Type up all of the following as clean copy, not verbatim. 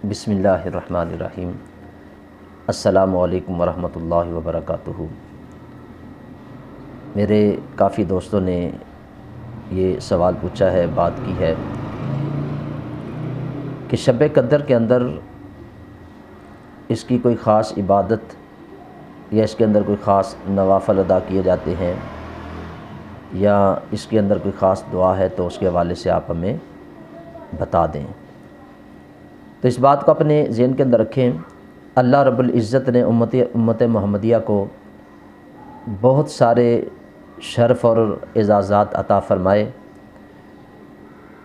بسم اللہ الرحمن الرحیم۔ السلام علیکم ورحمۃ اللہ وبرکاتہ۔ میرے کافی دوستوں نے یہ سوال پوچھا ہے، بات کی ہے کہ شب قدر کے اندر اس کی کوئی خاص عبادت یا اس کے اندر کوئی خاص نوافل ادا کیے جاتے ہیں یا اس کے اندر کوئی خاص دعا ہے، تو اس کے حوالے سے آپ ہمیں بتا دیں۔ تو اس بات کو اپنے ذہن کے اندر رکھیں، اللہ رب العزت نے امت محمدیہ کو بہت سارے شرف اور اعزازات عطا فرمائے،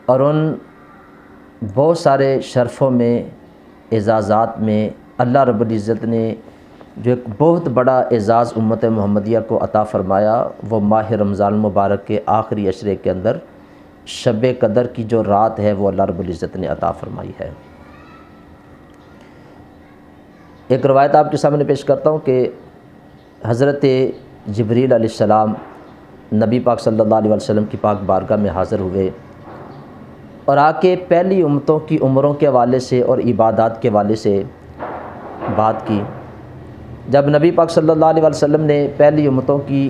اور ان بہت سارے شرفوں میں، اعزازات میں اللہ رب العزت نے جو ایک بہت بڑا اعزاز امت محمدیہ کو عطا فرمایا، وہ ماہ رمضان المبارک کے آخری عشرے کے اندر شب قدر کی جو رات ہے وہ اللہ رب العزت نے عطا فرمائی ہے۔ ایک روایت آپ کے سامنے پیش کرتا ہوں کہ حضرت جبریل علیہ السلام نبی پاک صلی اللہ علیہ وسلم کی پاک بارگاہ میں حاضر ہوئے اور آ کے پہلی امتوں کی عمروں کے حوالے سے اور عبادات کے حوالے سے بات کی۔ جب نبی پاک صلی اللہ علیہ وسلم نے پہلی امتوں کی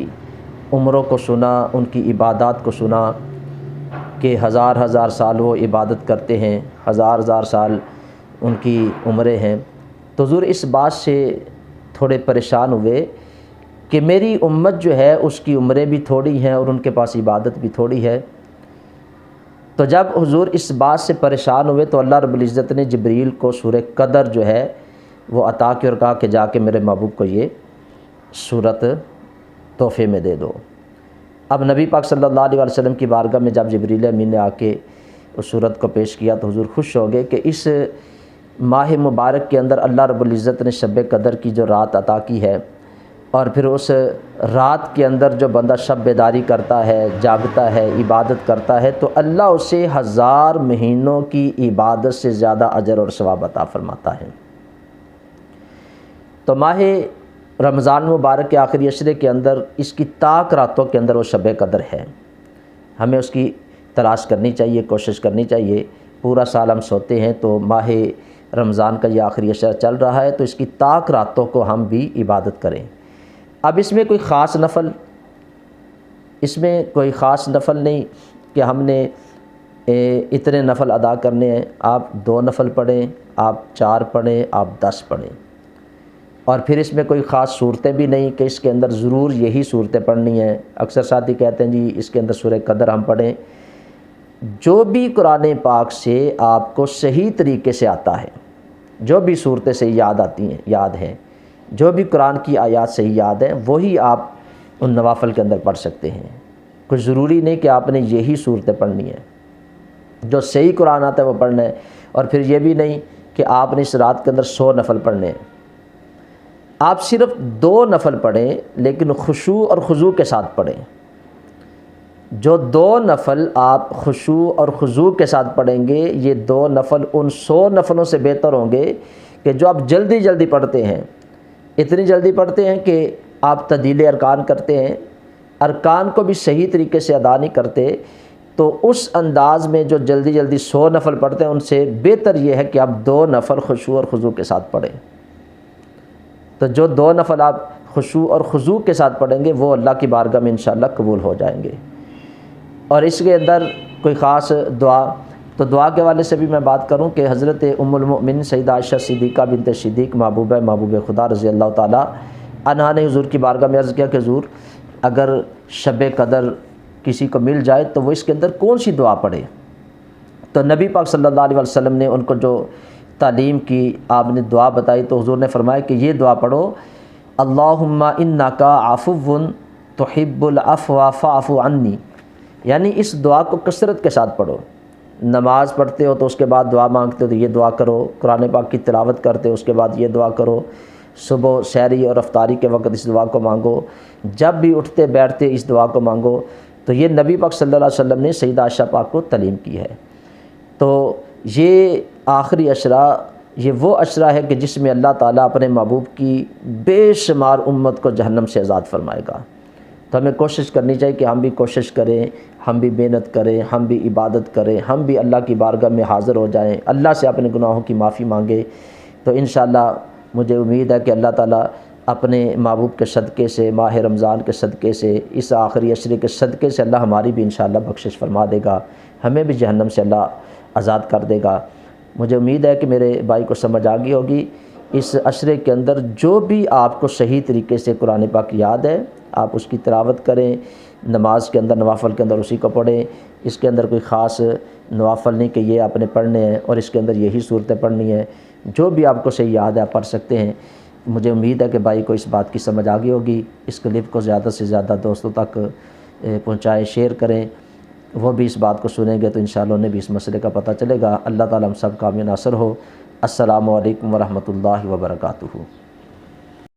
عمروں کو سنا، ان کی عبادات کو سنا کہ ہزار ہزار سال وہ عبادت کرتے ہیں، ہزار ہزار سال ان کی عمریں ہیں، تو حضور اس بات سے تھوڑے پریشان ہوئے کہ میری امت جو ہے اس کی عمریں بھی تھوڑی ہیں اور ان کے پاس عبادت بھی تھوڑی ہے۔ تو جب حضور اس بات سے پریشان ہوئے تو اللہ رب العزت نے جبریل کو سورہ قدر جو ہے وہ عطا کی اور کہا کہ جا کے میرے محبوب کو یہ سورت تحفے میں دے دو۔ اب نبی پاک صلی اللہ علیہ وسلم کی بارگاہ میں جب جبریل امین نے آ کے اس سورت کو پیش کیا تو حضور خوش ہو گئے کہ اس ماہ مبارک کے اندر اللہ رب العزت نے شب قدر کی جو رات عطا کی ہے، اور پھر اس رات کے اندر جو بندہ شب بیداری کرتا ہے، جاگتا ہے، عبادت کرتا ہے، تو اللہ اسے 1000 مہینوں کی عبادت سے زیادہ اجر اور ثواب عطا فرماتا ہے۔ تو ماہ رمضان مبارک کے آخری عشرے کے اندر اس کی طاق راتوں کے اندر وہ شب قدر ہے، ہمیں اس کی تلاش کرنی چاہیے، کوشش کرنی چاہیے۔ پورا سال ہم سوتے ہیں، تو ماہ رمضان کا یہ آخری عشرہ چل رہا ہے، تو اس کی طاق راتوں کو ہم بھی عبادت کریں۔ اب اس میں کوئی خاص نفل نہیں کہ ہم نے اتنے نفل ادا کرنے ہیں، آپ 2 نفل پڑھیں، آپ 4 پڑھیں، آپ 10 پڑھیں، اور پھر اس میں کوئی خاص صورتیں بھی نہیں کہ اس کے اندر ضرور یہی صورتیں پڑھنی ہیں۔ اکثر ساتھی کہتے ہیں جی اس کے اندر سورہ قدر ہم پڑھیں۔ جو بھی قرآن پاک سے آپ کو صحیح طریقے سے آتا ہے، جو بھی صورتیں صحیح یاد ہیں، جو بھی قرآن کی آیات صحیح یاد ہیں، وہی آپ ان نوافل کے اندر پڑھ سکتے ہیں۔ کوئی ضروری نہیں کہ آپ نے یہی صورتیں پڑھنی ہیں، جو صحیح قرآن آتا ہے وہ پڑھنا ہے۔ اور پھر یہ بھی نہیں کہ آپ نے اس رات کے اندر 100 نفل پڑھنے ہیں، آپ صرف 2 نفل پڑھیں لیکن خشوع اور خضوع کے ساتھ پڑھیں۔ جو 2 نفل آپ خشوع اور خضوع کے ساتھ پڑھیں گے، یہ 2 نفل ان 100 نفلوں سے بہتر ہوں گے کہ جو آپ جلدی جلدی پڑھتے ہیں، اتنی جلدی پڑھتے ہیں کہ آپ تعدیل ارکان کرتے ہیں، ارکان کو بھی صحیح طریقے سے ادا نہیں کرتے۔ تو اس انداز میں جو جلدی جلدی 100 نفل پڑھتے ہیں، ان سے بہتر یہ ہے کہ آپ 2 نفل خشوع اور خضوع کے ساتھ پڑھیں۔ تو جو 2 نفل آپ خشوع اور خضوع کے ساتھ پڑھیں گے وہ اللہ کی بارگاہ میں انشاءاللہ قبول ہو جائیں گے۔ اور اس کے اندر کوئی خاص دعا، تو دعا کے حوالے سے بھی میں بات کروں کہ حضرت ام المؤمنین سیدہ عائشہ صدیقہ بنت صدیق محبوب خدا رضی اللہ تعالیٰ عنہا نے حضور کی بارگاہ میں عرض کیا کہ حضور اگر شب قدر کسی کو مل جائے تو وہ اس کے اندر کون سی دعا پڑھے؟ تو نبی پاک صلی اللہ علیہ وسلم نے ان کو جو تعلیم کی، آپ نے دعا بتائی، تو حضور نے فرمایا کہ یہ دعا پڑھو، اللہم انک عفو تحب العفو فاعف عنی، یعنی اس دعا کو کثرت کے ساتھ پڑھو۔ نماز پڑھتے ہو تو اس کے بعد دعا مانگتے ہو تو یہ دعا کرو، قرآن پاک کی تلاوت کرتے ہو اس کے بعد یہ دعا کرو، صبح سحری اور افطاری کے وقت اس دعا کو مانگو، جب بھی اٹھتے بیٹھتے اس دعا کو مانگو۔ تو یہ نبی پاک صلی اللہ علیہ وسلم نے سیدہ عائشہ پاک کو تعلیم کی ہے۔ تو یہ آخری عشرہ، یہ وہ عشرہ ہے کہ جس میں اللہ تعالیٰ اپنے محبوب کی بے شمار امت کو جہنم سے آزاد فرمائے گا۔ تو ہمیں کوشش کرنی چاہیے کہ ہم بھی کوشش کریں، ہم بھی محنت کریں، ہم بھی عبادت کریں، ہم بھی اللہ کی بارگاہ میں حاضر ہو جائیں، اللہ سے اپنے گناہوں کی معافی مانگیں۔ تو انشاءاللہ مجھے امید ہے کہ اللہ تعالیٰ اپنے محبوب کے صدقے سے، ماہ رمضان کے صدقے سے، اس آخری عشرے کے صدقے سے اللہ ہماری بھی انشاءاللہ بخشش فرما دے گا، ہمیں بھی جہنم سے اللہ آزاد کر دے گا۔ مجھے امید ہے کہ میرے بھائی کو سمجھ آ گئی ہوگی۔ اس عشرے کے اندر جو بھی آپ کو صحیح طریقے سے قرآن پاک یاد ہے، آپ اس کی تلاوت کریں، نماز کے اندر نوافل کے اندر اسی کو پڑھیں۔ اس کے اندر کوئی خاص نوافل نہیں کہ یہ آپ نے پڑھنے ہیں اور اس کے اندر یہی صورتیں پڑھنی ہیں، جو بھی آپ کو صحیح یاد ہے آپ پڑھ سکتے ہیں۔ مجھے امید ہے کہ بھائی کو اس بات کی سمجھ آ گئی ہوگی۔ اس کلپ کو زیادہ سے زیادہ دوستوں تک پہنچائیں، شیئر کریں، وہ بھی اس بات کو سنیں گے تو انشاءاللہ انہیں بھی اس مسئلے کا پتہ چلے گا۔ اللہ تعالیٰ ہم سب کا ناصر ہو۔ السلام علیکم ورحمۃ اللہ وبرکاتہ۔